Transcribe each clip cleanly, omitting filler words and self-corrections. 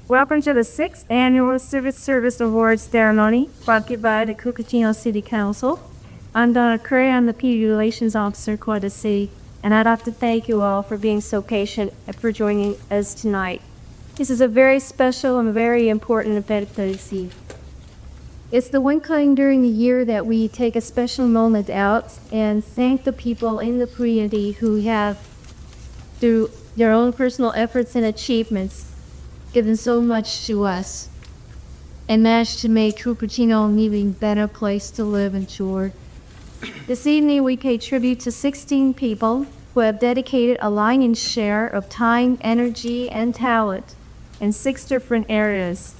Welcome to the 6th Annual Civic Service Awards ceremony brought to you by the Cupertino City Council. I'm Donna Curry, I'm the PD Relations Officer for the city, and I'd like to thank you all for being so patient and for joining us tonight. This is a very special and very important event for the city. It's the one time during the year that we take a special moment out and thank the people in the community who have, through their own personal efforts and achievements, given so much to us and managed to make Cupertino an even better place to live and to work. This evening we pay tribute to 16 people who have dedicated a lion's share of time, energy, and talent in 6 different areas.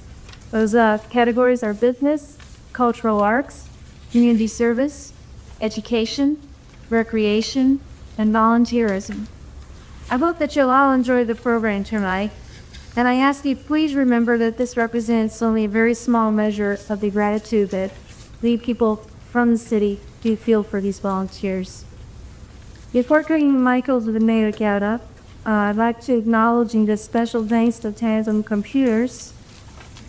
Those categories are business, cultural arts, community service, education, recreation, and volunteerism. I hope that you'll all enjoy the program tonight. And I ask you, please remember that this represents only a very small measure of the gratitude that we people from the city do feel for these volunteers. Before turning the mic over to the mayor, Gaubatz, I'd like to acknowledge the special thanks to Tandem Computers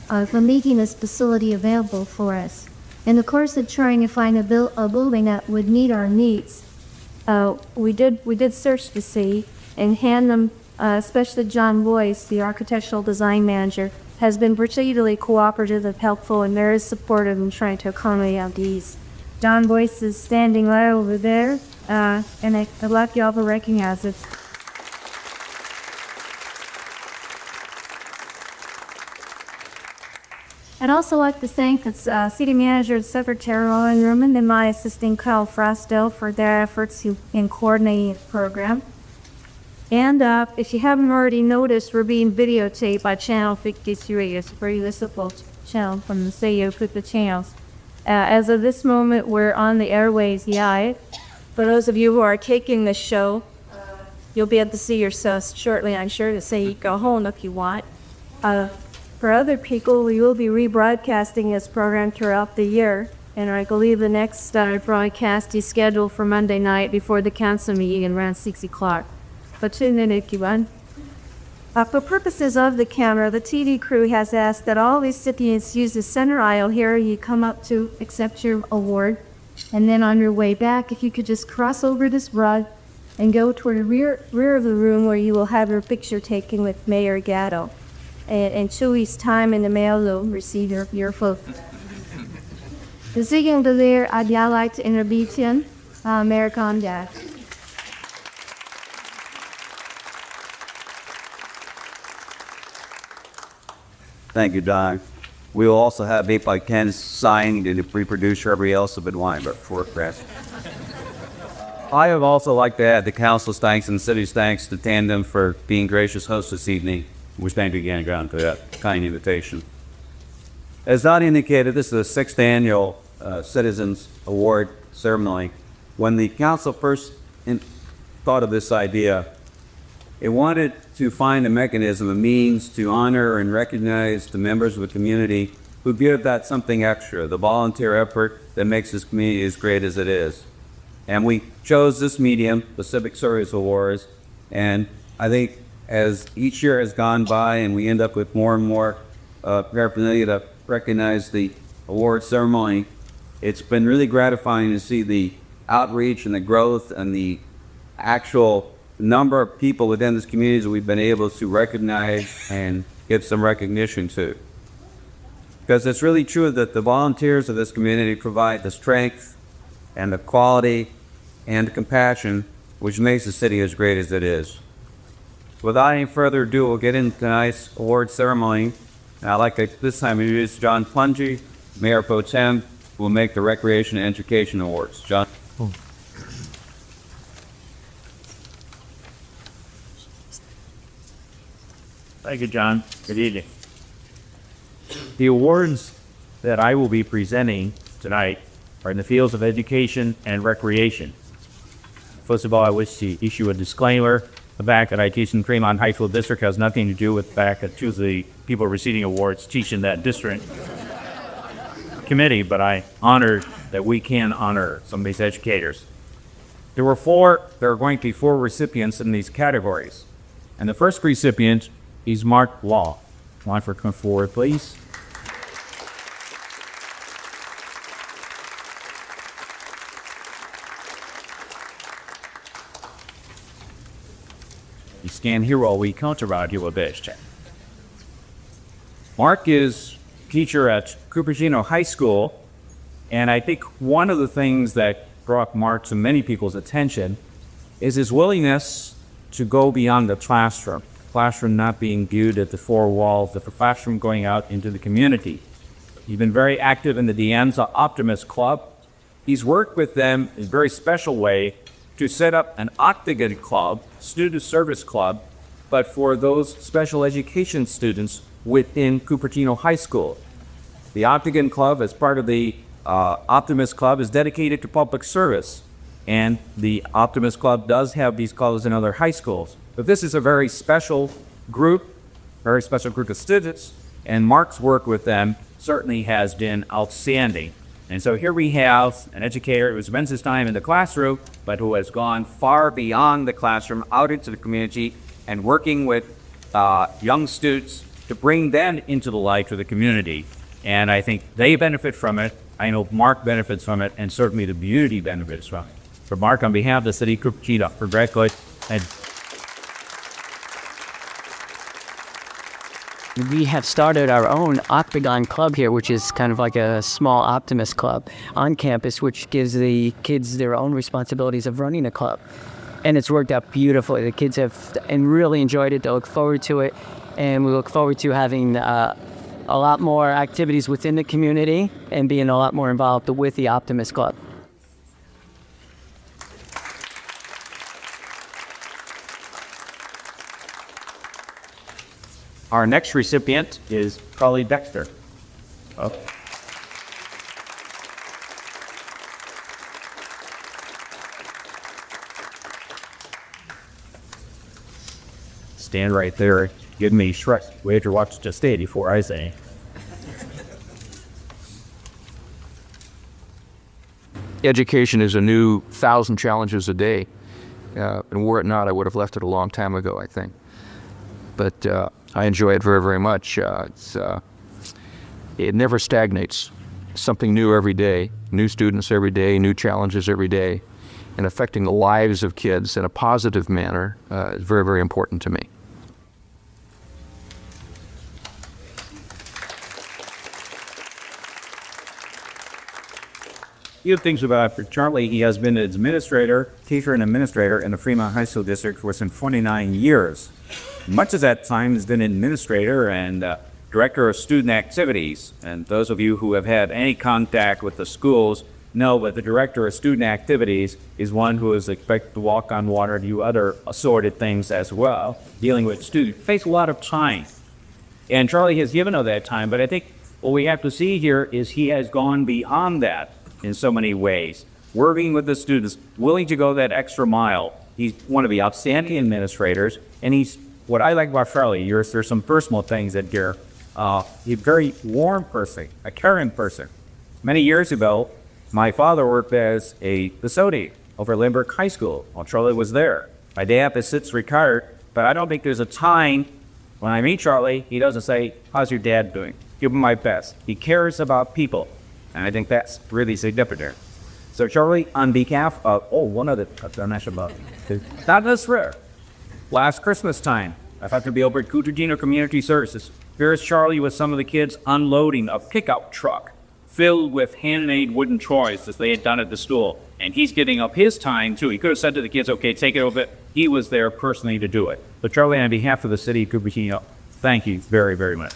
for making this facility available for us. In the course of trying to find a building that would meet our needs, we did search the city and hand them. Especially John Joyce, the architectural design manager, has been particularly cooperative and helpful and very supportive in trying to accommodate our needs. John Joyce is standing right over there, and I'd like y'all to recognize it. I'd also like to thank the city manager and secretary, Lauren Ruman, and my assistant, Kyle Frastel, for their efforts in coordinating the program. And if you haven't already noticed, we're being videotaped by Channel 53. It's a very listenable channel from the city of Cupertino. As of this moment, we're on the airways live. For those of you who are taking the show, you'll be able to see yourselves shortly, I'm sure, to say you go home if you want. For other people, we will be rebroadcasting this program throughout the year. And I believe the next broadcast is scheduled for Monday night before the council meeting around 6 o'clock. For purposes of the camera, the TV crew has asked that all recipients use the center aisle here. You come up to accept your award, and then on your way back, if you could just cross over this rug and go toward the rear of the room where you will have your picture taken with Mayor Gatto. And 2 weeks' time in the mail, you'll receive your photo. The second there, I'd like to introduce Mayor Condat. Thank you, Don. We will also have 8x10 signed to reproduce everybody else have been wine, but for press. I would also like to add the council's thanks and the city's thanks to Tandem for being gracious hosts this evening. We thank you again, John, for that kind invitation. As Don indicated, this is the 6th annual Citizens Award ceremony. When the council first thought of this idea, it wanted to find a mechanism, a means to honor and recognize the members of the community who give that something extra, the volunteer effort that makes this community as great as it is. And we chose this medium, the Civic Service Awards, and I think as each year has gone by and we end up with more and more paraphernalia to recognize the award ceremony, it's been really gratifying to see the outreach and the growth and the actual number of people within this community that we've been able to recognize and give some recognition to. Because it's really true that the volunteers of this community provide the strength and the quality and the compassion which makes the city as great as it is. Without any further ado, we'll get into tonight's award ceremony. And I'd like to this time introduce John Pungy, Mayor Pro Tem, who will make the Recreation and Education Awards. John. Thank you, John. Good evening. The awards that I will be presenting tonight are in the fields of education and recreation. First of all, I wish to issue a disclaimer. The fact that I teach in Fremont High School District has nothing to do with the fact that two of the people receiving awards teach in that district committee, but I honor that we can honor some of these educators. There are going to be 4 recipients in these categories. And the first recipient is Marc Roth. Mulford, come forward, please. You stand here while we count around you a bit. Marc is teacher at Cupertino High School, and I think one of the things that brought Marc to many people's attention is his willingness to go beyond the classroom not being viewed at the four walls of the classroom, going out into the community. He's been very active in the Dianza Optimist Club. He's worked with them in a very special way to set up an Octagon Club, student service club, but for those special education students within Cupertino High School. The Octagon Club, as part of the Optimist Club, is dedicated to public service, and the Optimist Club does have these clubs in other high schools. But this is a very special group of students, and Marc's work with them certainly has been outstanding. And so here we have an educator who spends his time in the classroom, but who has gone far beyond the classroom, out into the community, and working with young students to bring them into the light of the community. And I think they benefit from it. I know Marc benefits from it, and certainly the community benefits from it. For Marc, on behalf of the city of Cupertino, congratulations. We have started our own Octagon Club here, which is kind of like a small optimist club on campus, which gives the kids their own responsibilities of running a club. And it's worked out beautifully. The kids have really enjoyed it. They look forward to it. And we look forward to having a lot more activities within the community and being a lot more involved with the Optimist Club. Our next recipient is Carly Dexter. Oh. Stand right there. Give me Shrek. Wait to watch to stay before I say. Education is a new 1,000 challenges a day. And were it not, I would have left it a long time ago, I think. But I enjoy it very, very much. It never stagnates. Something new every day, new students every day, new challenges every day, and affecting the lives of kids in a positive manner is very, very important to me. A few things about Charlie. He has been an teacher and administrator in the Fremont High School District for some 29 years. Much of that time has been administrator and director of student activities. And those of you who have had any contact with the schools know that the director of student activities is one who is expected to walk on water and do other assorted things as well, dealing with students. Face a lot of time. And Charlie has given of that time, but I think what we have to see here is he has gone beyond that in so many ways, working with the students, willing to go that extra mile. He's one of the outstanding administrators, and he's, what I like about Charlie, there's some personal things that he's a very warm person, a caring person. Many years ago, my father worked as a custodian over at Lindbergh High School while Charlie was there. My dad has since retired, but I don't think there's a time when I meet Charlie, he doesn't say, "How's your dad doing?" Give him my best. He cares about people. And I think that's really significant. So Charlie, on behalf of, one other donation about, not this rare. Last Christmas time, I thought to be over at Cupertino Community Services. Here's Charlie with some of the kids unloading a pickup truck filled with handmade wooden toys that they had done at the school. And he's giving up his time too. He could have said to the kids, okay, take it over. He was there personally to do it. So Charlie, on behalf of the city of Cupertino, thank you very, very much.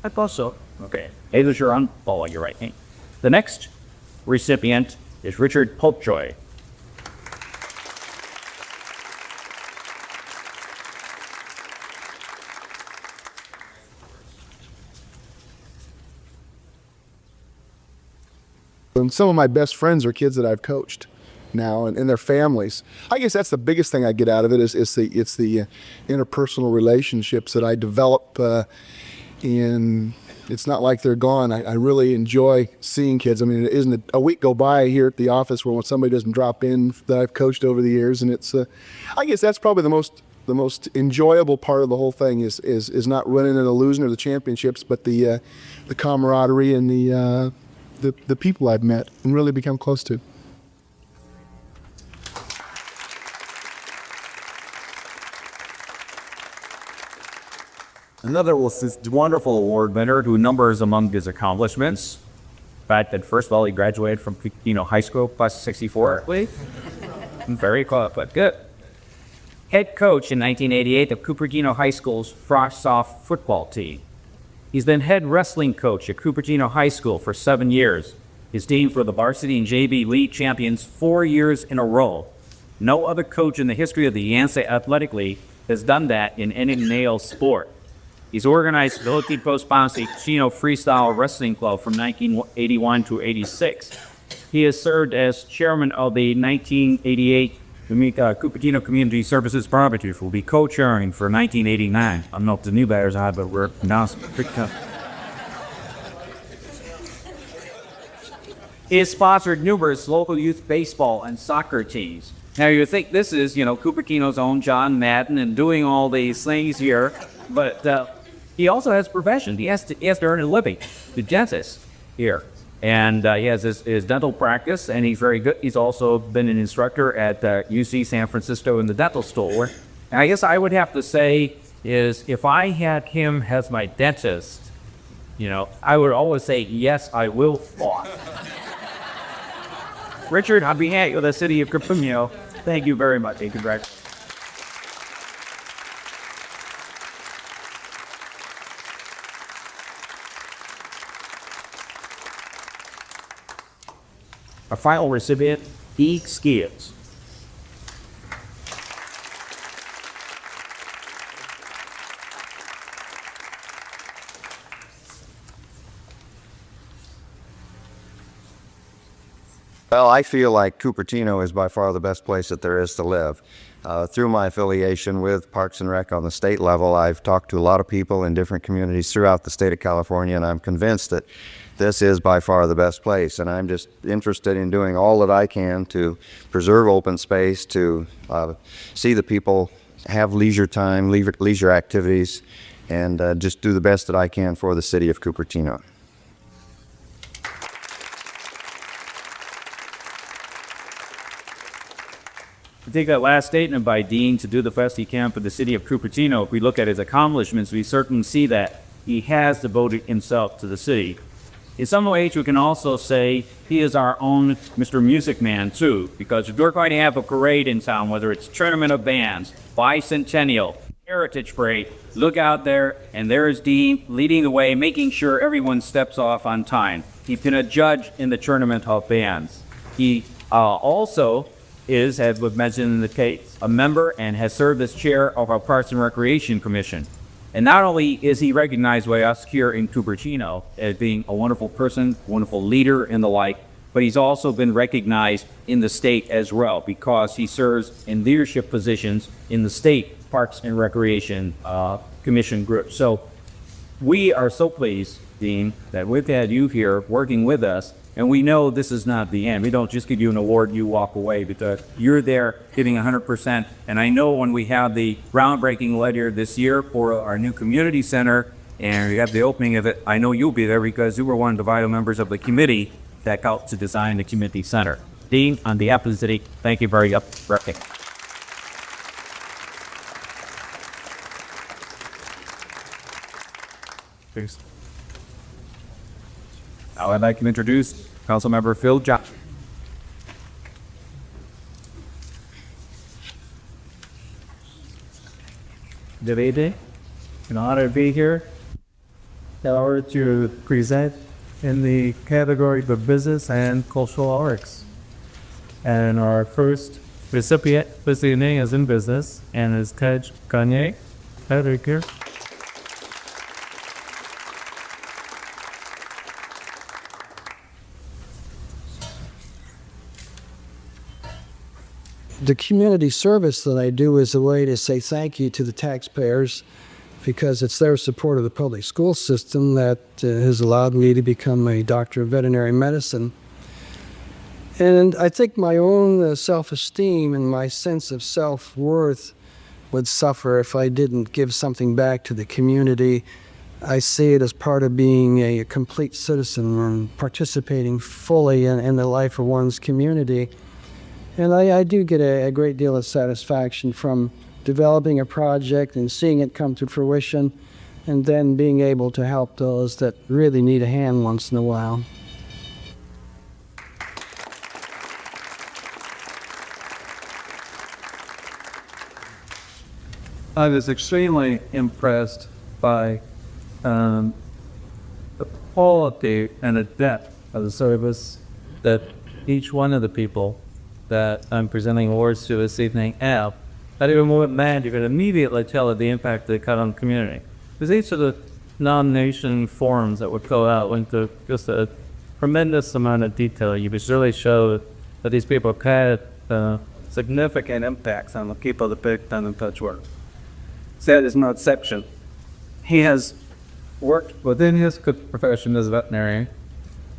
I thought so. Okay. Either you're on, follow your right hand. The next recipient is Richard Popejoy. And some of my best friends are kids that I've coached. now and their families. I guess that's the biggest thing I get out of it is the interpersonal relationships that I develop in. It's not like they're gone. I really enjoy seeing kids. I mean, it isn't a week go by here at the office where somebody doesn't drop in that I've coached over the years, and it's. I guess that's probably the most enjoyable part of the whole thing is not winning and losing or the championships, but the camaraderie and the people I've met and really become close to. Another was this wonderful award winner who numbers among his accomplishments. The fact that, first of all, he graduated from Cupertino High School, class 64. Very close, but good. Head coach in 1988 of Cupertino High School's Frost-Soft football team. He's been head wrestling coach at Cupertino High School for 7 years. His team for the varsity and JV league champions 4 years in a row. No other coach in the history of the Yancey Athletic League has done that in any male sport. He's organized Ability Post-Ponce Chino Freestyle Wrestling Club from 1981 to 86. He has served as chairman of the 1988 Cupertino Community Services Barbecue. Will be co-chairing for 1989. I'm not the new batters, but we're now pretty tough. He has sponsored numerous local youth baseball and soccer teams. Now you think this is, Cupertino's own John Madden and doing all these things here, but he also has a profession. He has to earn a living. The dentist here. And he has his dental practice, and he's very good. He's also been an instructor at UC San Francisco in the dental store. And I guess I would have to say is if I had him as my dentist, I would always say, yes, I will floss. Richard, on behalf of the city of Cupertino, thank you very much, and congratulations. Our final recipient, Skeels. Well, I feel like Cupertino is by far the best place that there is to live. Through my affiliation with Parks and Rec on the state level, I've talked to a lot of people in different communities throughout the state of California, and I'm convinced that this is by far the best place. And I'm just interested in doing all that I can to preserve open space, to see the people have leisure time, leisure activities, and just do the best that I can for the city of Cupertino. To take that last statement by Dean to do the best he can for the city of Cupertino, if we look at his accomplishments, we certainly see that he has devoted himself to the city. In some ways, we can also say he is our own Mr. Music Man, too, because if we're going to have a parade in town, whether it's Tournament of Bands, Bicentennial, Heritage Parade, look out there, and there's Dean leading the way, making sure everyone steps off on time. He's been a judge in the Tournament of Bands. He also is, as we've mentioned in the case, a member and has served as chair of our Parks and Recreation Commission. And not only is he recognized by us here in Cupertino as being a wonderful person, wonderful leader and the like, but he's also been recognized in the state as well because he serves in leadership positions in the state Parks and Recreation Commission group. So we are so pleased, Dean, that we've had you here working with us. And we know this is not the end. We don't just give you an award and you walk away, but you're there giving 100%. And I know when we have the groundbreaking later this year for our new community center and we have the opening of it, I know you'll be there because you were one of the vital members of the committee that helped to design the community center. Dean, on behalf of the city, thank you very much. Thanks. Now I'd like to introduce Councilmember Phil Johnson. Davide, an honor to be here. In order to present in the category of business and cultural arts. And our first recipient is in business and is Coach Gagne. Right here. The community service that I do is a way to say thank you to the taxpayers, because it's their support of the public school system that has allowed me to become a doctor of veterinary medicine. And I think my own self-esteem and my sense of self-worth would suffer if I didn't give something back to the community. I see it as part of being a complete citizen and participating fully in the life of one's community. And I do get a great deal of satisfaction from developing a project and seeing it come to fruition, and then being able to help those that really need a hand once in a while. I was extremely impressed by the quality and the depth of the service that each one of the people that I'm presenting awards to this evening have. That even more than that, you can immediately tell the impact they cut on the community. Because each of the nomination forms that would go out went to just a tremendous amount of detail. You could really show that these people had significant impacts on the people that picked on and touch work. That is no exception. He has worked within his profession as a veterinarian,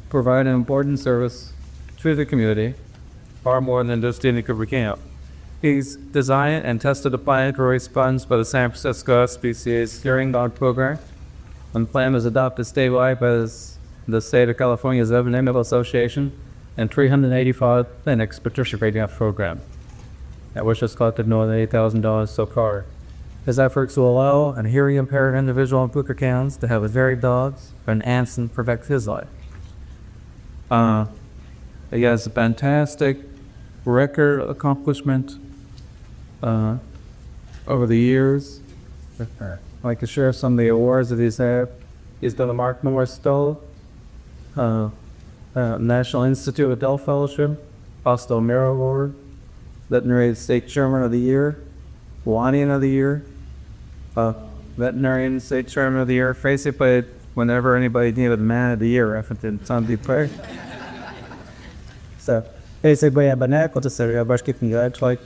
providing important service to the community, far more than just any could recount. He's designed and tested a plan for response by the San Francisco SPCA's hearing dog program, and the plan was adopted statewide by the state of California's Veterinary Medical Association and 385 clinics participating in that program, at which has collected more than $8,000 so far. His efforts will allow a hearing impaired individual in Booker County to have his very dogs enhance and protect his life. He has a fantastic record accomplishment over the years. I'd like to share some of the awards that he's had. He's done the Marc Norris Stoll, National Institute of Adult Fellowship, Fausto Miro Award, Veterinary State Chairman of the Year, Wanian of the Year, Veterinarian State Chairman of the Year. Basically, whenever anybody needed Man of the Year, referenced Sunday prayer. So, basically, I'm going to say, I'm going to congratulate.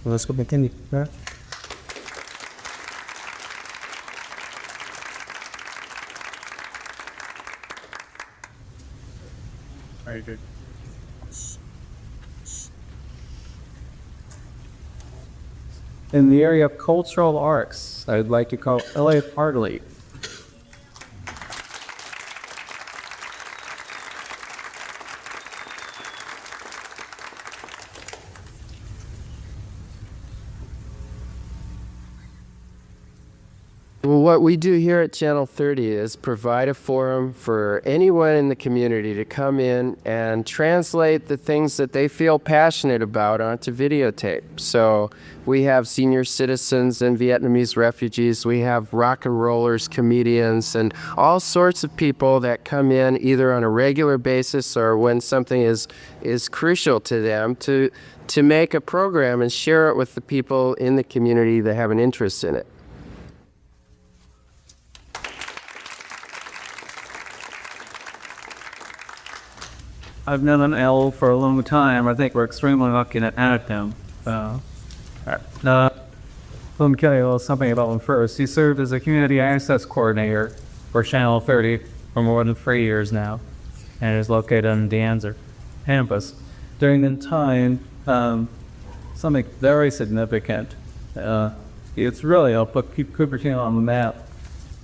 Let's go continue. Very good. In the area of cultural arts, I'd like to call Elliot Hartley. Well, what we do here at Channel 30 is provide a forum for anyone in the community to come in and translate the things that they feel passionate about onto videotape. So we have senior citizens and Vietnamese refugees. We have rock and rollers, comedians, and all sorts of people that come in either on a regular basis or when something is crucial to them to make a program and share it with the people in the community that have an interest in it. I've known Elle for a long time. I think we're extremely lucky to have him. Let me tell you a little something about him first. He served as a community access coordinator for Channel 30 for more than 3 years now, and is located on the Anzer campus. During the time, something very significant. It's really helped put Cupertino on the map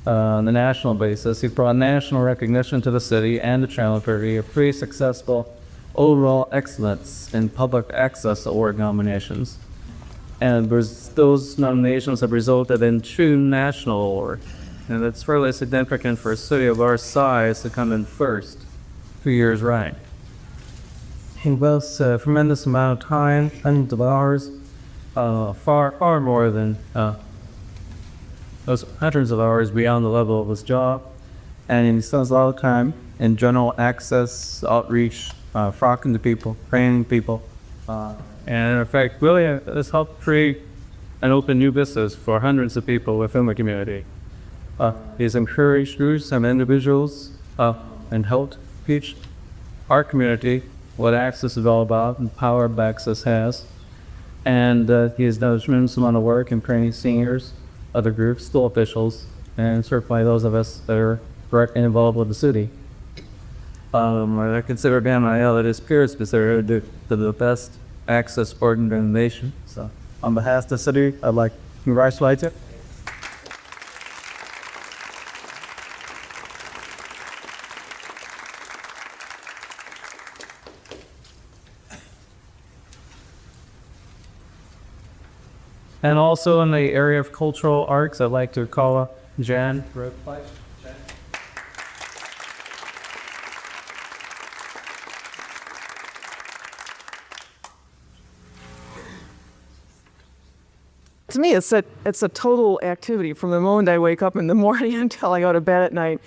on the national basis. He brought national recognition to the city and the Channel 30, a pretty successful overall excellence in public access award nominations. And those nominations have resulted in 2 national awards. And it's fairly significant for a city of our size to come in first 2 years running. He invests a tremendous amount of time, hundreds of hours, far more than those hundreds of hours beyond the level of his job. And he spends a lot of time in general access, outreach, talking to people, training people. And in fact, really has helped create and open new business for hundreds of people within the community. He's encouraged groups and individuals and helped teach our community what access is all about and power access has. And he has done a tremendous amount of work in training seniors, other groups, school officials, and certainly those of us that are directly involved with the city. I consider Gagne that his peers consider the best access organization. So on behalf of the city, I'd like to congratulate you. And also in the area of cultural arts, I'd like to call Jan Rindfleisch. To me, it's a total activity from the moment I wake up in the morning until I go to bed at night.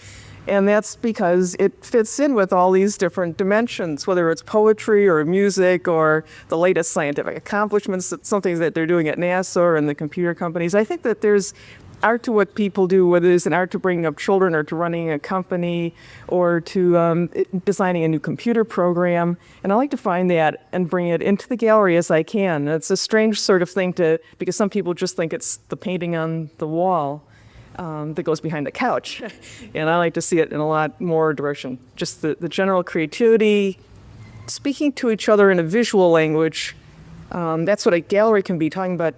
And that's because it fits in with all these different dimensions, whether it's poetry or music or the latest scientific accomplishments, something that they're doing at NASA or in the computer companies. I think that there's art to what people do, whether it's an art to bringing up children or to running a company or to designing a new computer program. And I like to find that and bring it into the gallery as I can. It's a strange sort of thing because some people just think it's the painting on the wall that goes behind the couch. And I like to see it in a lot more direction. Just the general creativity, speaking to each other in a visual language. That's what a gallery can be, talking about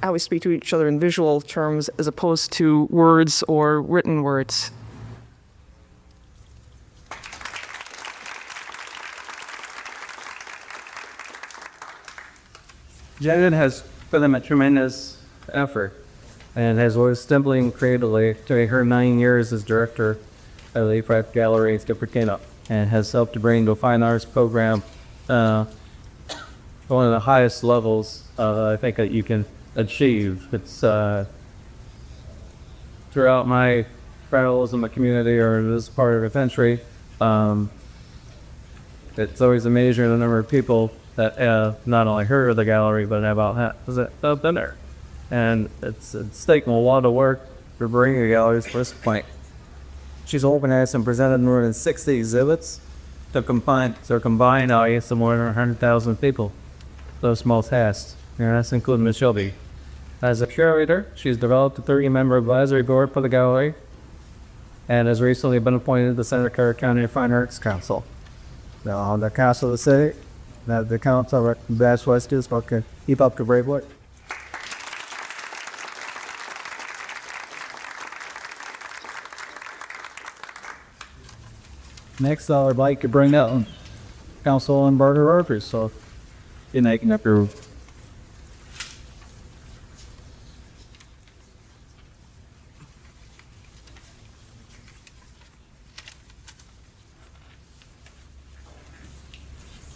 how we speak to each other in visual terms as opposed to words or written words. Janet has put in a tremendous effort and has always stumbling creatively during her 9 years as director of the Art Gallery in Cupertino, and has helped to bring the fine arts program one of the highest levels I think that you can achieve. It's throughout my travels in the community or this part of the country, it's always amazing the number of people that not only heard of the gallery but have been there. And it's taken a lot of work to bring the galleries to this point. She's organized and presented more than 60 exhibits to combine audience of more than 100,000 people. Those small tasks, and that's including Ms. Shelby. As a curator, she's developed a 30-member advisory board for the gallery and has recently been appointed to the Santa Clara County Fine Arts Council. Now, on the council of the city, the council Batchelor can keep up the brave work. Next, I would like to bring out Councilman Burke, so they can approve.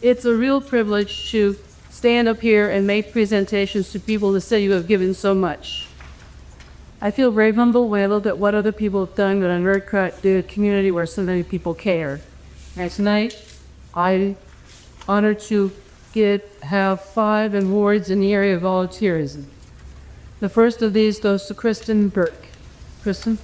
It's a real privilege to stand up here and make presentations to people that say you have given so much. I feel very humble when I look at what other people have done, but I'm very proud to do a community where so many people care. And tonight, I'm honored to have 5 awards in the area of volunteerism. The first of these goes to Kristen Burke. Kristen?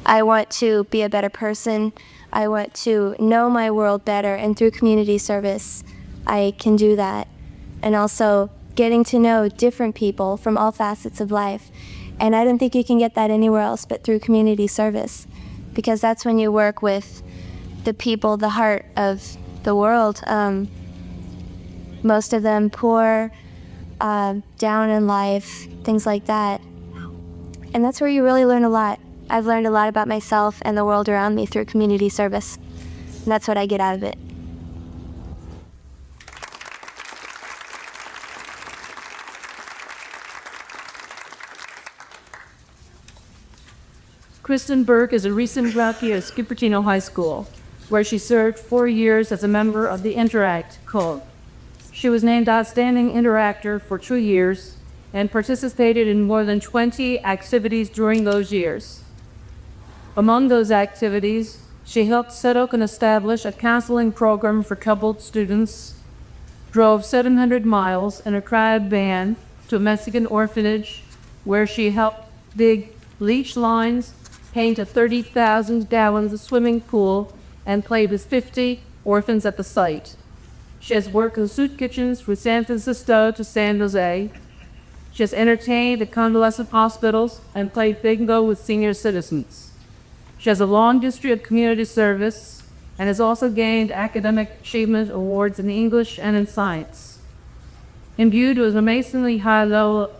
I want to be a better person. I want to know my world better, and through community service, I can do that. And also getting to know different people from all facets of life. And I don't think you can get that anywhere else but through community service, because that's when you work with the people, the heart of the world. Most of them poor, down in life, things like that. And that's where you really learn a lot. I've learned a lot about myself and the world around me through community service. And that's what I get out of it. Kristen Burke is a recent graduate of Cupertino High School, where she served 4 years as a member of the Interact Club. She was named Outstanding Interactor for 2 years and participated in more than 20 activities during those years. Among those activities, she helped set up and establish a counseling program for troubled students, drove 700 miles in a crowd van to a Mexican orphanage where she helped dig leach lines, paint a 30,000 gallons swimming pool, and played with 50 orphans at the site. She has worked in soup kitchens from San Francisco to San Jose. She has entertained at convalescent hospitals and played bingo with senior citizens. She has a long history of community service and has also gained academic achievement awards in English and in science. Imbued with amazingly high level of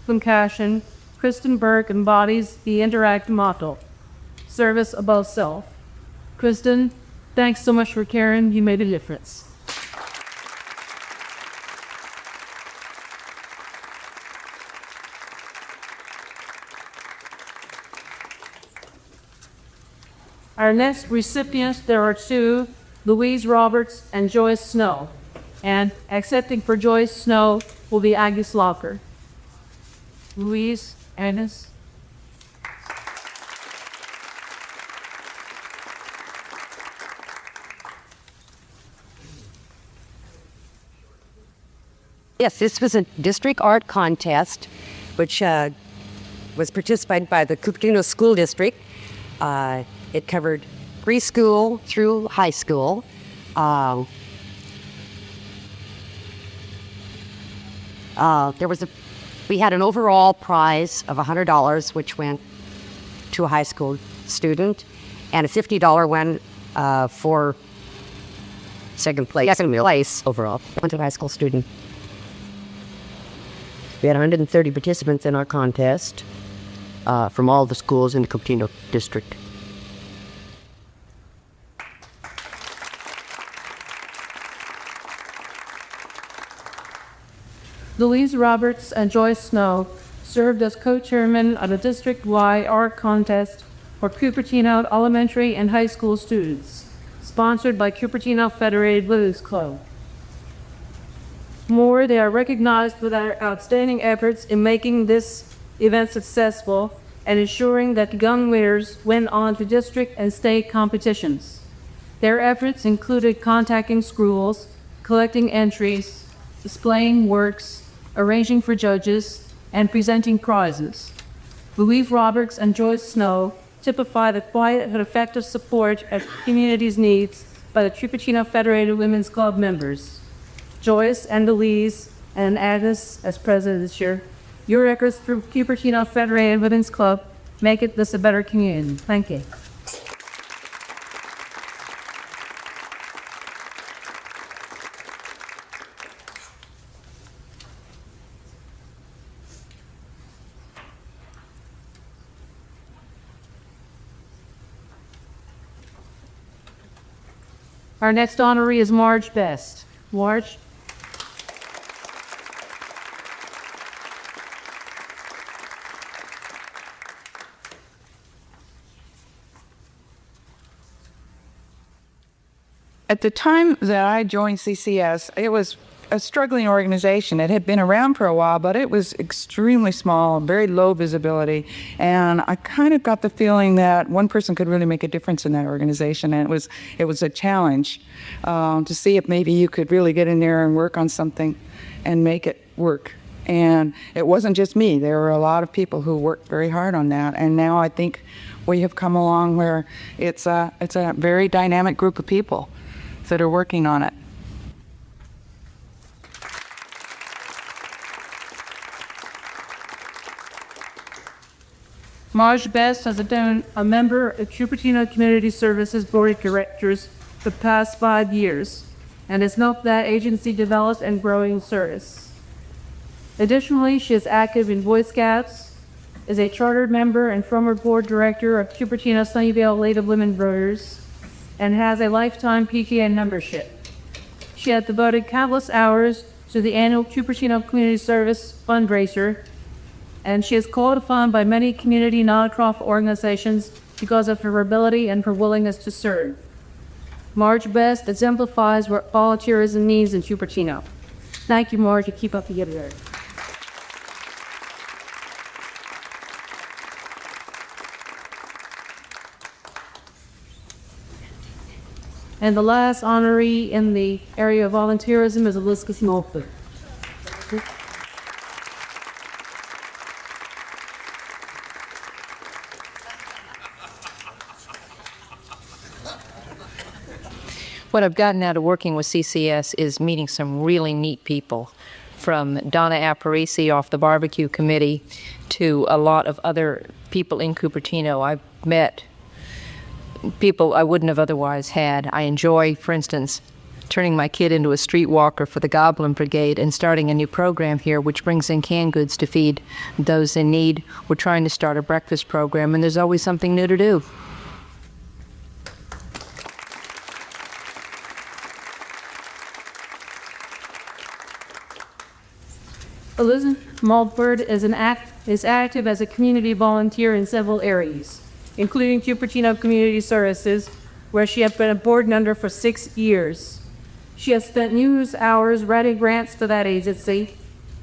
compassion, Kristen Burke embodies the interact motto, service above self. Kristen, thanks so much for caring. You made a difference. Our next recipients, there are two, Louise Roberts and Joyce Snow. And accepting for Joyce Snow will be Agnes Locker. Louise, Agnes. Yes, this was a district art contest, which was participated by the Cupertino School District. It covered preschool through high school. We had an overall prize of $100, which went to a high school student, and a $50 went for second place overall, went to a high school student. We had 130 participants in our contest from all the schools in the Cupertino district. Louise Roberts and Joyce Snow served as co-chairmen of the district-wide art contest for Cupertino elementary and high school students, sponsored by Cupertino Federated Women's Club. More, they are recognized for their outstanding efforts in making this event successful and ensuring that young winners went on to district and state competitions. Their efforts included contacting schools, collecting entries, displaying works, arranging for judges, and presenting prizes. Louise Roberts and Joyce Snow typify the quiet and effective support of community's needs by the Cupertino Federated Women's Club members. Joyce and Louise and Agnes as president this year, your efforts through Cupertino Federated Women's Club make this a better community. Thank you. Our next honoree is Marge Best. Marge. At the time that I joined CCS, it was a struggling organization. It had been around for a while, but it was extremely small, very low visibility. And I kind of got the feeling that one person could really make a difference in that organization. And it was a challenge to see if maybe you could really get in there and work on something and make it work. And it wasn't just me. There were a lot of people who worked very hard on that. And now I think we have come along where it's a very dynamic group of people that are working on it. Marge Best has been a member of Cupertino Community Services Board of Directors for the past 5 years and has helped that agency develop and grow in service. Additionally, she is active in Boy Scouts, is a chartered member and former board director of Cupertino Sunnyvale Native Women Voters, and has a lifetime PTA membership. She has devoted countless hours to the annual Cupertino Community Service fundraiser, and she is called upon by many community nonprofit organizations because of her ability and her willingness to serve. Marge Best exemplifies what volunteerism means in Cupertino. Thank you, Marge, and keep up the good work. And the last honoree in the area of volunteerism is Elizabeth Mulford. What I've gotten out of working with CCS is meeting some really neat people, from Donna Aparici off the barbecue committee to a lot of other people in Cupertino. I've met people I wouldn't have otherwise had. I enjoy, for instance, turning my kid into a streetwalker for the Goblin Brigade and starting a new program here which brings in canned goods to feed those in need. We're trying to start a breakfast program, and there's always something new to do. Elizabeth Mulford is active as a community volunteer in several areas, including Cupertino Community Services, where she has been a board member for 6 years. She has spent numerous hours writing grants for that agency,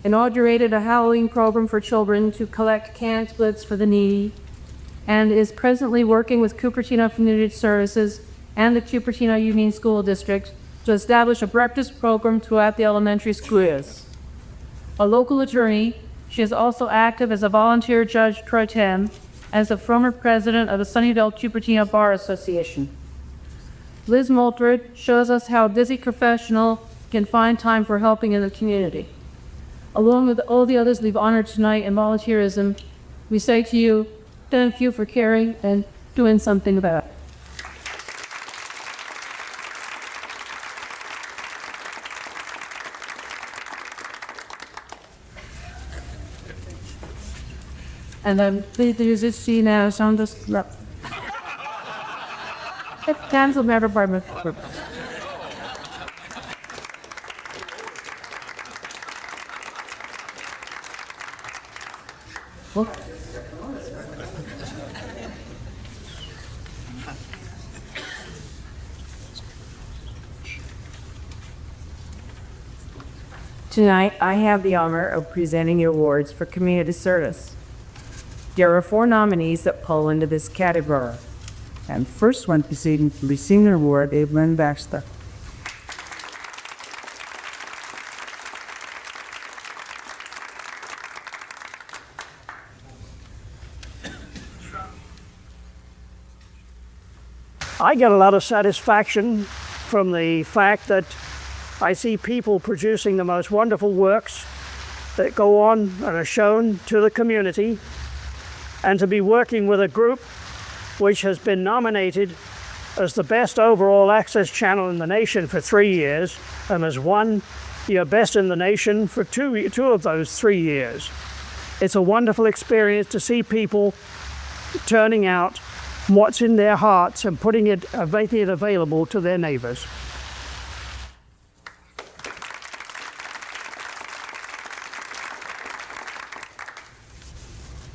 inaugurated a Halloween program for children to collect canned goods for the needy, and is presently working with Cupertino Community Services and the Cupertino Union School District to establish a breakfast program throughout the elementary schools. A local attorney, she is also active as a volunteer judge pro tem, as the former president of the Sunnydale Cupertino Bar Association. Liz Mulford shows us how a busy professional can find time for helping in the community. Along with all the others we've honored tonight in volunteerism, we say to you, thank you for caring and doing something about it. And then please use this sheet now, so I'm just cancel my department. Tonight, I have the honor of presenting your awards for community service. There are 4 nominees that fall into this category. And first one receiving the award is Batchelor. I get a lot of satisfaction from the fact that I see people producing the most wonderful works that go on and are shown to the community, and to be working with a group which has been nominated as the best overall access channel in the nation for 3 years and has won the best in the nation for two of those 3 years. It's a wonderful experience to see people turning out what's in their hearts and making it available to their neighbors.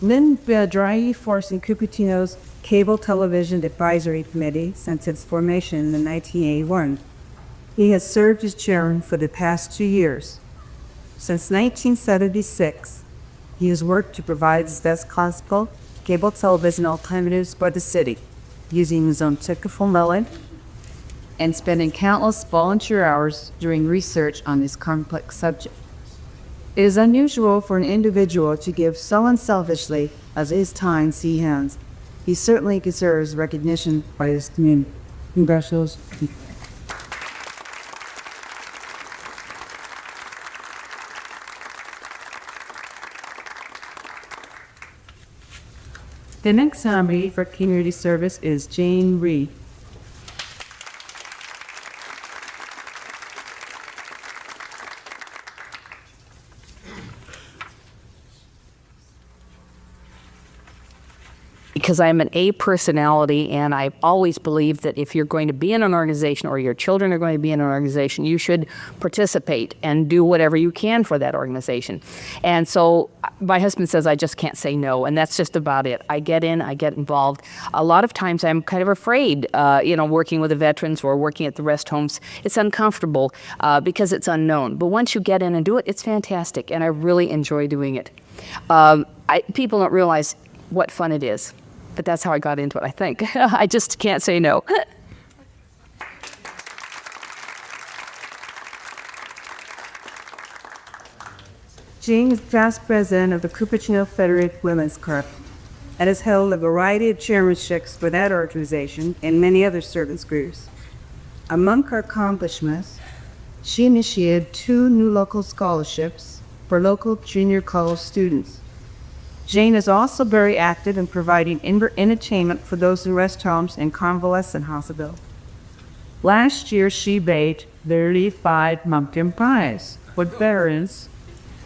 Lynn Bedraghi forced in Cupertino's Cable Television Advisory Committee since its formation in 1981. He has served as chairman for the past 2 years. Since 1976, he has worked to provide the best classical cable television alternatives for the city, using his own technical knowledge and spending countless volunteer hours doing research on this complex subject. It is unusual for an individual to give so unselfishly as his time he has. He certainly deserves recognition by his community. Congratulations. The next nominee for community service is Jane Reed. Because I'm an A personality, and I always believe that if you're going to be in an organization or your children are going to be in an organization, you should participate and do whatever you can for that organization. And so my husband says I just can't say no, and that's just about it. I get in, I get involved. A lot of times I'm kind of afraid, working with the veterans or working at the rest homes. It's uncomfortable because it's unknown. But once you get in and do it, it's fantastic, and I really enjoy doing it. People don't realize what fun it is. But that's how I got into it, I think. I just can't say no. Jane is past president of the Cupertino Federated Women's Club and has held a variety of chairmanships for that organization and many other service groups. Among her accomplishments, she initiated 2 new local scholarships for local junior college students. Jane is also very active in providing entertainment for those in rest homes and convalescent hospitals. Last year, she baked 35 pumpkin pies for veterans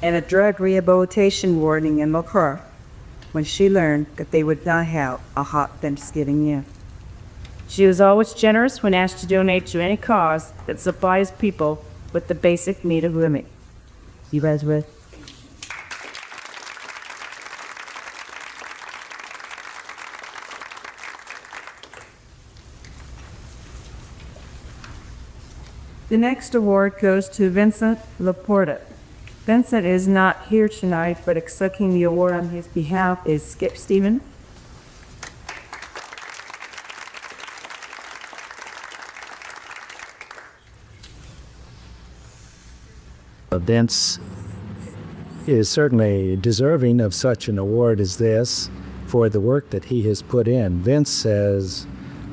and a drug rehabilitation warning in Laporta when she learned that they would not have a hot Thanksgiving yet. She was always generous when asked to donate to any cause that supplies people with the basic need of living. You guys with? The next award goes to Vincent Laporta. Vincent is not here tonight, but accepting the award on his behalf is Skip Stephen. Vince is certainly deserving of such an award as this for the work that he has put in. Vince has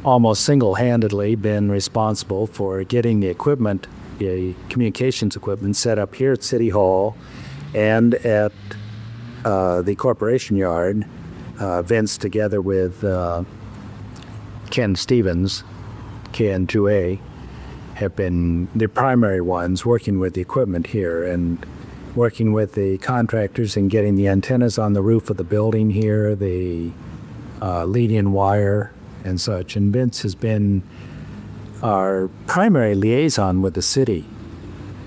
almost single-handedly been responsible for getting the equipment, the communications equipment, set up here at City Hall and at the Corporation Yard. Vince, together with Ken Stevens, KN2A, have been the primary ones working with the equipment here and working with the contractors and getting the antennas on the roof of the building here, the lead-in wire and such. And Vince has been our primary liaison with the city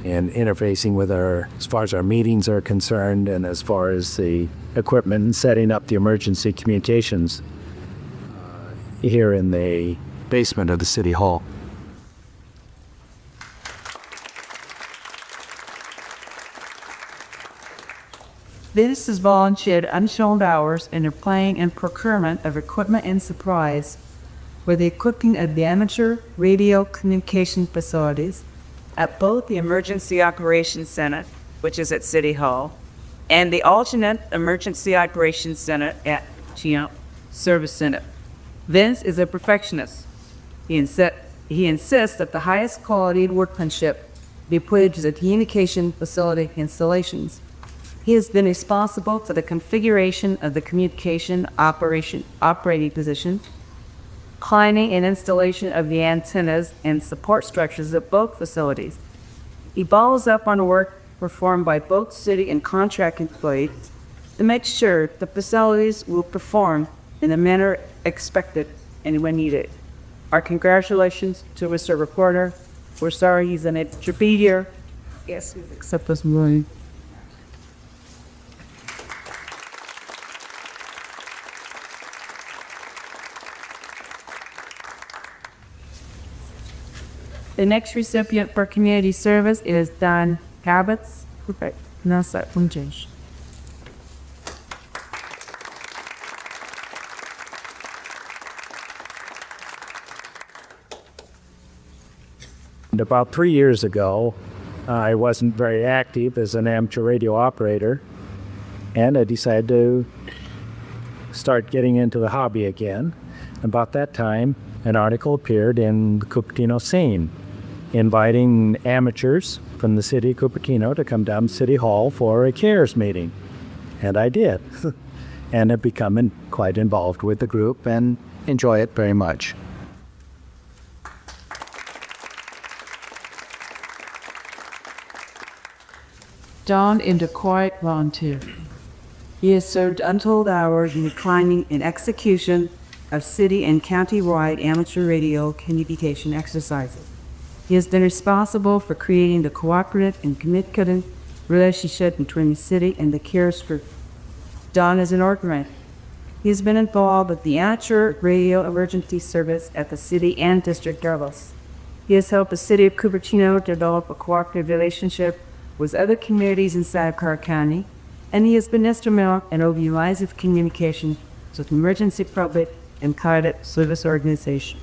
and interfacing with as far as our meetings are concerned and as far as the equipment and setting up the emergency communications here in the basement of the City Hall. Vince has volunteered unshelled hours in the planning and procurement of equipment and supplies for the equipping of the amateur radio communication facilities at both the Emergency Operations Center, which is at City Hall, and the alternate Emergency Operations Center at Service Center. Vince is a perfectionist. He insists that the highest quality workmanship be put into the communication facility installations. He has been responsible for the configuration of the communication operating position, cleaning and installation of the antennas and support structures of both facilities. He follows up on work performed by both city and contract employees to make sure the facilities will perform in the manner expected and when needed. Our congratulations to Mr. Reporter. We're sorry he's unable to be here. Yes, he's accept this morning. The next recipient for community service is Don Gaubatz. Perfect. Nasa Unjish. About 3 years ago, I wasn't very active as an amateur radio operator, and I decided to start getting into the hobby again. About that time, an article appeared in the Cupertino Scene, inviting amateurs from the city of Cupertino to come down to City Hall for a CARES meeting. And I did. And have become quite involved with the group and enjoy it very much. Don is a quiet volunteer. He has served untold hours in the planning and execution of city and county-wide amateur radio communication exercises. He has been responsible for creating the cooperative and communicative relationship between the city and the CARES group. Don is an organizer. He has been involved with the amateur radio emergency service at the city and district levels. He has helped the city of Cupertino develop a cooperative relationship with other communities inside Clark County, and he has been instrumental in opening lines of communication with emergency public and private service organizations.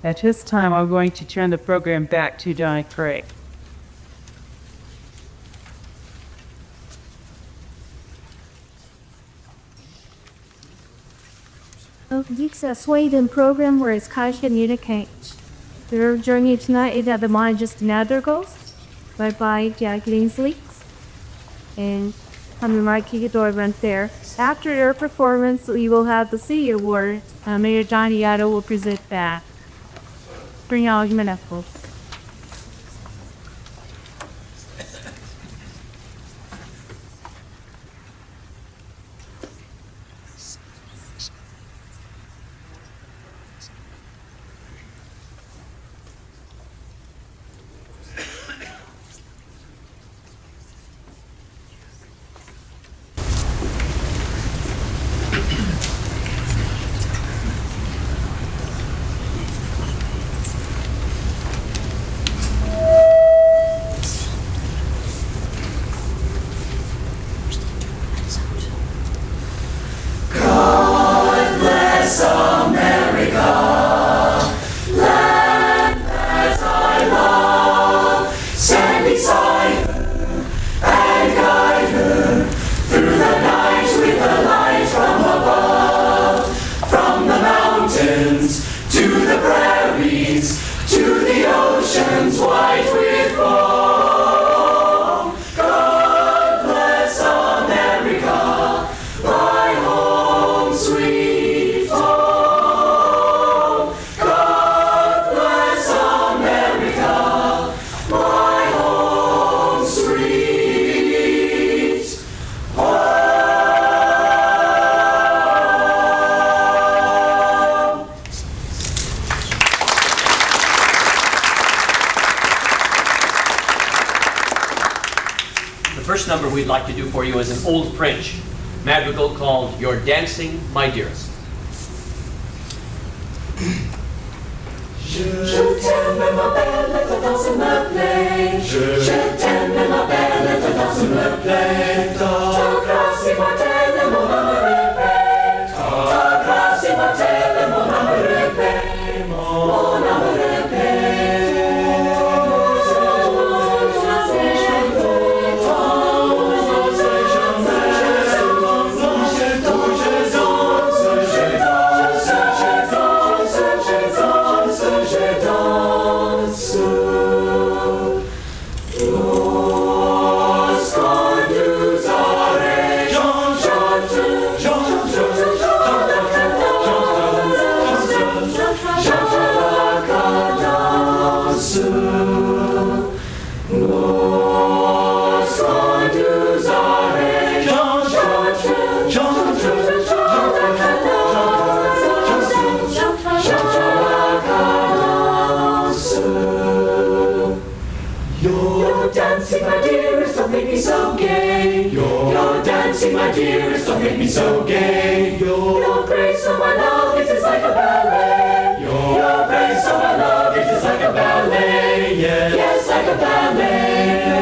At this time, I'm going to turn the program back to Don Craig. It's a Sweden program where it's kind of communicate. Their journey tonight is at the mind just another goals by Jack Linsley. And Marc went there. After their performance, we will have the City Award. Mayor Johnny Yaddo will present that. Bring out your manifest. Number we'd like to do for you is an old French madrigal called You're Dancing, My Dearest. Je t'aime ma belle, ta danse me plaît. Je t'aime ma belle, ta danse me plaît. Ta grâce immortelle, mon âme répète. Ta grâce immortelle, mon âme répète. Mon âme répète. So gay, you're dancing, my dearest, don't make me so gay. Your grace, oh my love, it is like a ballet. Your grace, oh my love, it is like a ballet. Yes, like a ballet.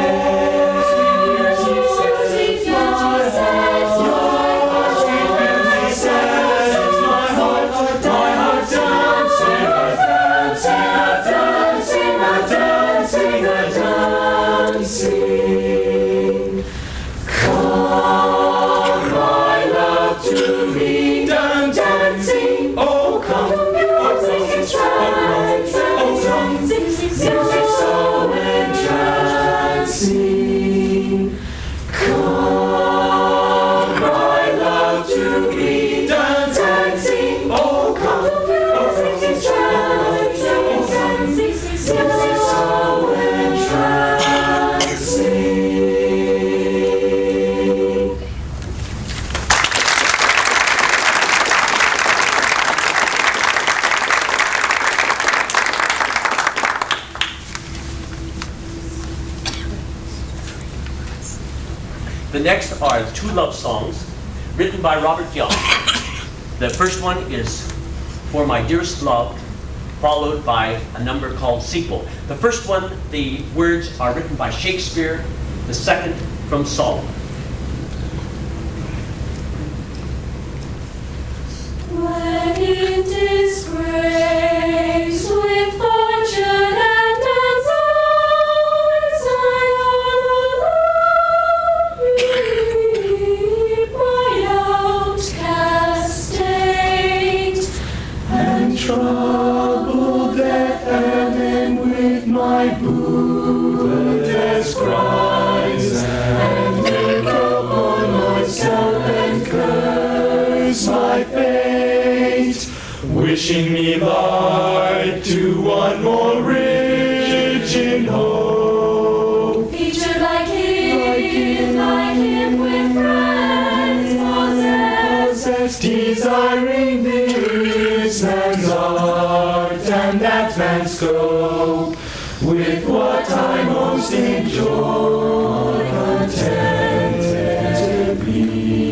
The next are two love songs written by Robert Young. The first one is For My Dearest Love, followed by a number called Sequel. The first one, the words are written by Shakespeare, the second from Solomon. When in disgrace with fortune and designs, I my outcast state, wishing me light to one more rich in hope. Featured like him with friends possessed, desiring this man's art and that man's scope, with what I most enjoy, contented pleased.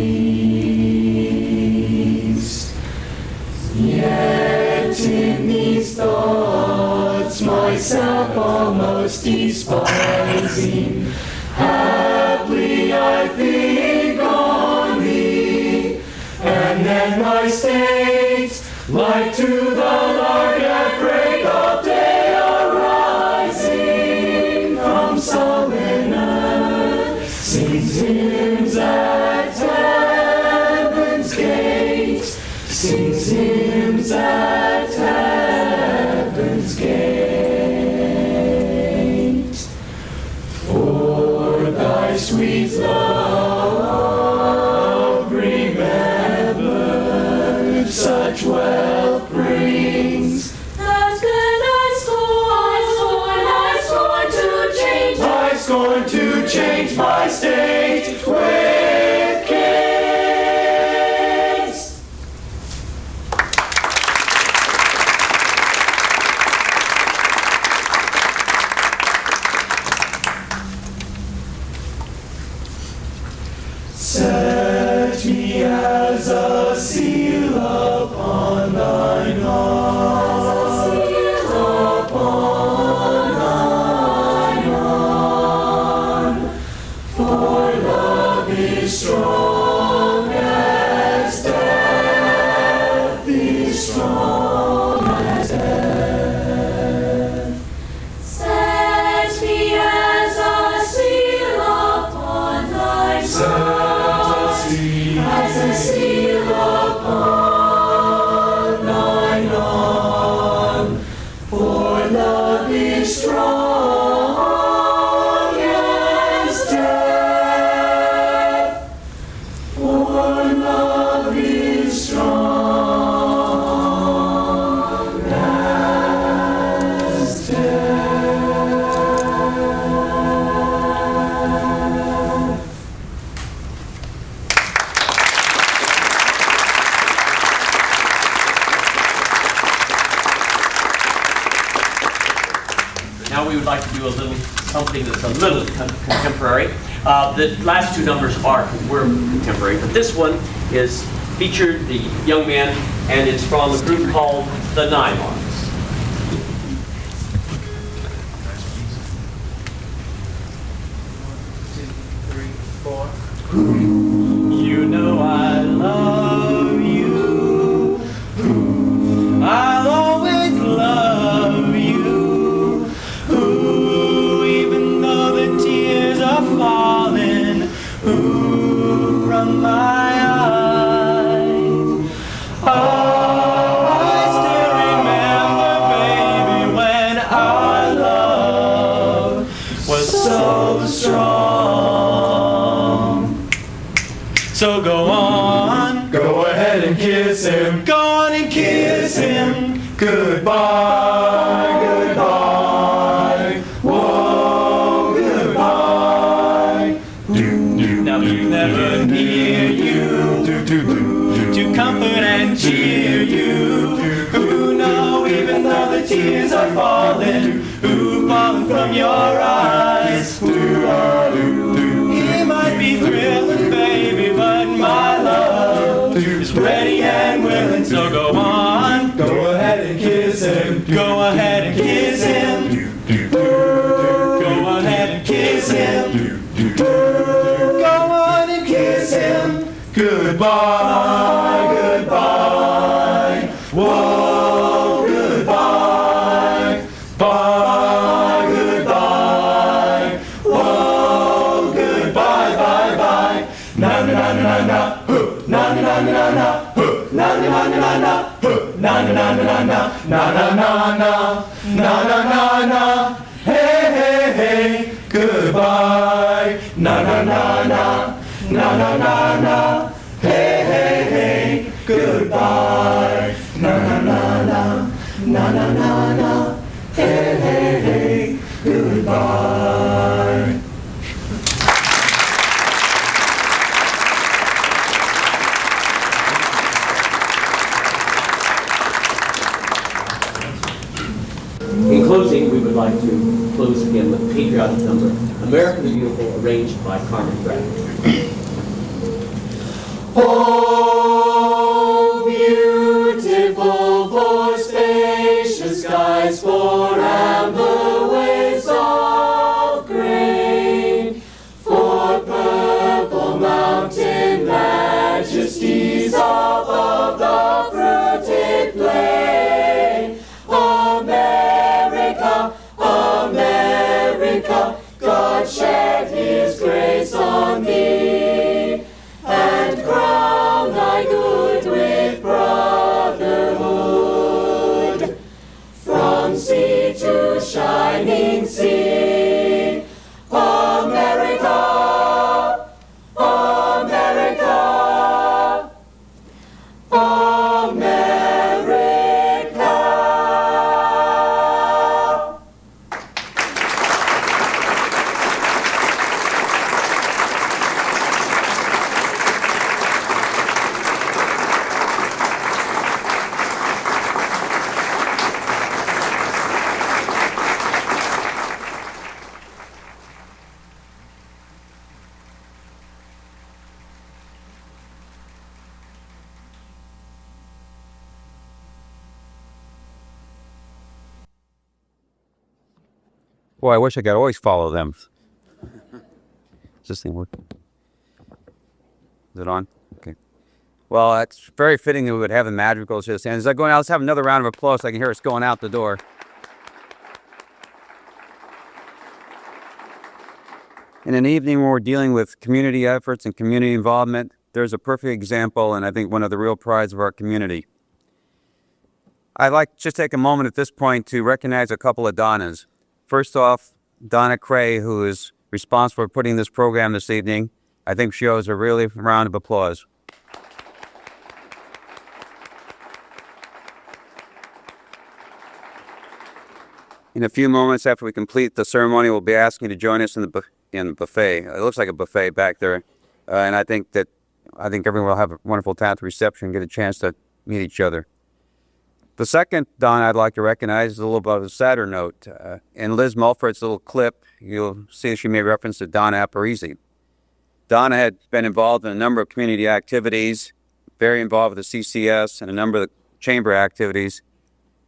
Yet in these thoughts, myself almost despising, haply I think on thee, and then my state, like to the lark at break of day arising from sullen earth, sings hymns at heaven's gate, sings hymns at heaven's gate. For thy sweet love remembered such wealth brings, that then I scorn to change my state with kiss. Set me as a seal upon thine heart, upon thine arm, for love is strong as death is strong as death. Set me as a seal upon thine heart, as a seal upon thine arm, for love is strong as death, for love is strong as death. Now we would like to do a little something that's a little contemporary. The last two numbers were contemporary, but this one is featured the young man, and it's from a group called the Nylons. You know I love you. I'll always love you. Even though the tears are falling from my eyes. Oh, I still remember, baby, when our love was so strong. So go on, go ahead and kiss him, go on and kiss him. Goodbye, goodbye, whoa, goodbye. Now he'll never near you to comfort and cheer you. Who know, even though the tears are falling, falling from your eyes. He might be thrilling, baby, but my love is ready and willing. So go on, go ahead and kiss him, go ahead and kiss him. Go ahead and kiss him. Go on and kiss him. Goodbye, goodbye. Whoa, goodbye. Bye, goodbye. Whoa, goodbye, bye, bye. Na na na na na. Na na na na na. Na na na na na. Na na na na na. Na na na na. Na na na na. Hey, hey, hey. Goodbye. Na na na na. Na na na na. Hey, hey, hey. Goodbye. Na na na. Na na na na, hey hey hey, goodbye. In closing, we would like to close again with a patriotic number, America the Beautiful, arranged by Carmen Pratt. Oh, beautiful for spacious skies, for amber waves of grain, for purple mountain majesties above the fruited plain. America, America, God shed His grace on thee, and crown thy good with brotherhood. From sea to shining sea, America, America, America. Boy, I wish I could always follow them. Does this thing work? Is it on? Okay. Well, it's very fitting that we would have the madrigals just. And as I go out, let's have another round of applause so I can hear us going out the door. In an evening where we're dealing with community efforts and community involvement, there's a perfect example, and I think one of the real prides of our community. I'd like to just take a moment at this point to recognize a couple of Donnas. First off, Donna Cray, who is responsible for putting this program this evening. I think she owes a really round of applause. In a few moments after we complete the ceremony, we'll be asking you to join us in the buffet. It looks like a buffet back there, and I think everyone will have a wonderful time at the reception and get a chance to meet each other. The second Donna I'd like to recognize is a little bit of a sadder note. In Liz Mulford's little clip, you'll see she made reference to Donna Apparisi. Donna had been involved in a number of community activities, very involved with the CCS and a number of the chamber activities.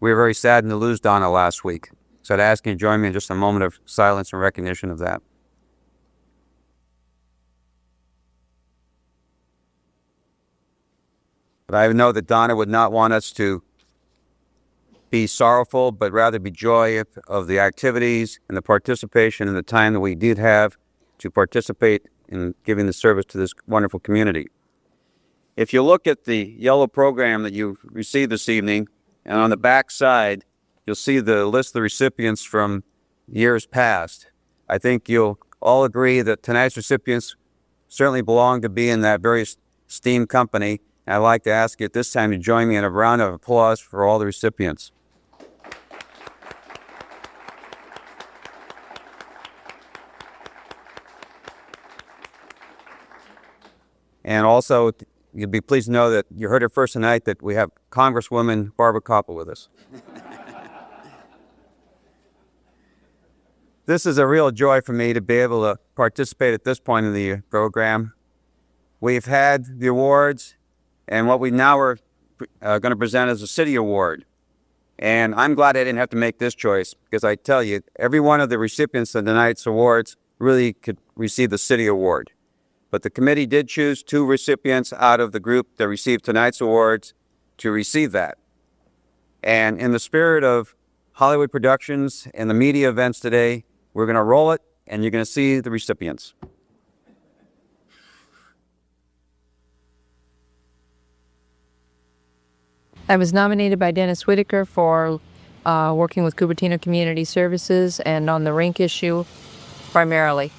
We were very saddened to lose Donna last week. So I'd ask you to join me in just a moment of silence and recognition of that. But I know that Donna would not want us to be sorrowful, but rather be joy of the activities and the participation and the time that we did have to participate in giving the service to this wonderful community. If you look at the yellow program that you received this evening, and on the back side, you'll see the list of the recipients from years past. I think you'll all agree that tonight's recipients certainly belong to be in that very esteemed company. And I'd like to ask you at this time to join me in a round of applause for all the recipients. And also, you'll be pleased to know that you heard it first tonight that we have Congresswoman Barbara Koppel with us. This is a real joy for me to be able to participate at this point in the program. We've had the awards, and what we now are going to present is a city award. And I'm glad I didn't have to make this choice, because I tell you, every one of the recipients of tonight's awards really could receive the city award. But the committee did choose 2 recipients out of the group that received tonight's awards to receive that. And in the spirit of Hollywood productions and the media events today, we're going to roll it, and you're going to see the recipients. I was nominated by Dennis Whitaker for working with Cupertino Community Services and on the rink issue primarily.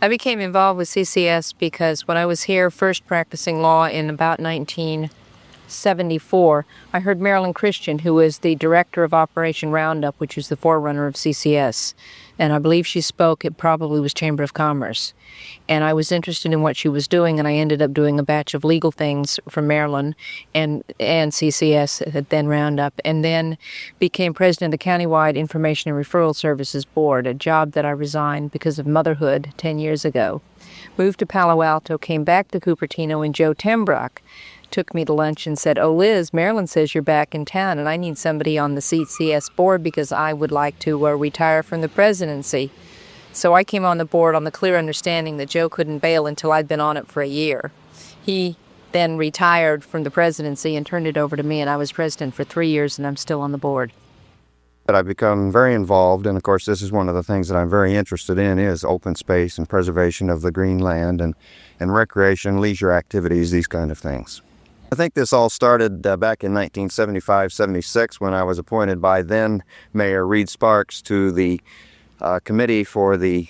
I became involved with CCS because when I was here first practicing law in about 19 74, I heard Marilyn Christian, who is the director of Operation Roundup, which is the forerunner of CCS. And I believe she spoke, it probably was Chamber of Commerce. And I was interested in what she was doing, and I ended up doing a batch of legal things for Maryland and CCS, then Roundup, and then became president of the Countywide Information and Referral Services Board, a job that I resigned because of motherhood 10 years ago. Moved to Palo Alto, came back to Cupertino, and Joe Tembrock took me to lunch and said, "Oh, Liz, Marilyn says you're back in town, and I need somebody on the CCS board because I would like to retire from the presidency." So I came on the board on the clear understanding that Joe couldn't bail until I'd been on it for a year. He then retired from the presidency and turned it over to me, and I was president for 3 years, and I'm still on the board. But I've become very involved, and of course this is one of the things that I'm very interested in is open space and preservation of the green land and recreation, leisure activities, these kind of things. I think this all started back in 1975-76 when I was appointed by then Mayor Reed Sparks to the committee for the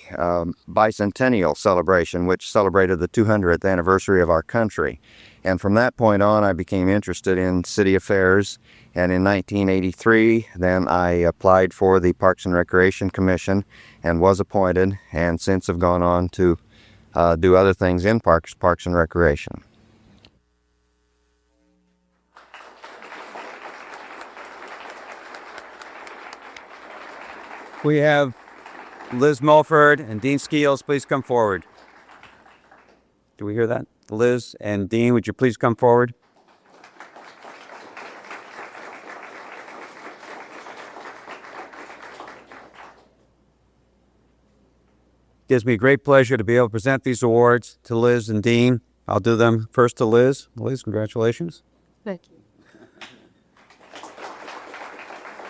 bicentennial celebration, which celebrated the 200th anniversary of our country. And from that point on, I became interested in city affairs. And in 1983, then I applied for the Parks and Recreation Commission and was appointed, and since have gone on to do other things in parks and recreation. We have Liz Mulford and Dean Skeels. Please come forward. Do we hear that? Liz and Dean, would you please come forward? Gives me great pleasure to be able to present these awards to Liz and Dean. I'll do them first to Liz. Liz, congratulations. Thank you.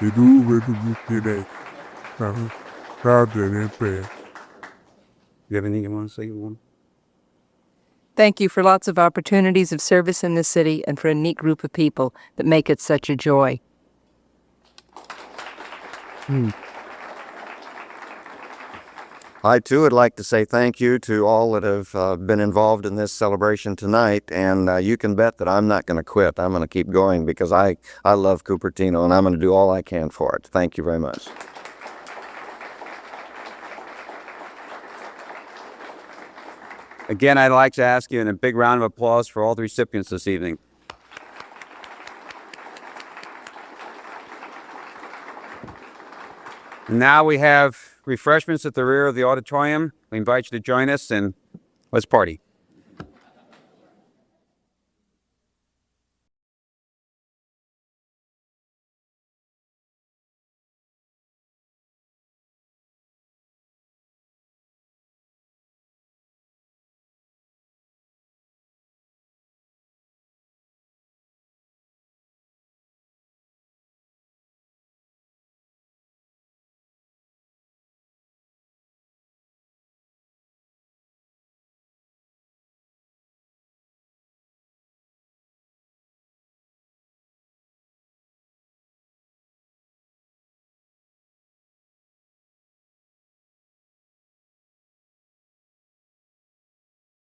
You have anything you want to say? Thank you for lots of opportunities of service in this city and for a neat group of people that make it such a joy. I too would like to say thank you to all that have been involved in this celebration tonight, and you can bet that I'm not going to quit. I'm going to keep going because I love Cupertino, and I'm going to do all I can for it. Thank you very much. Again, I'd like to ask you a big round of applause for all the recipients this evening. Now we have refreshments at the rear of the auditorium. We invite you to join us and let's party.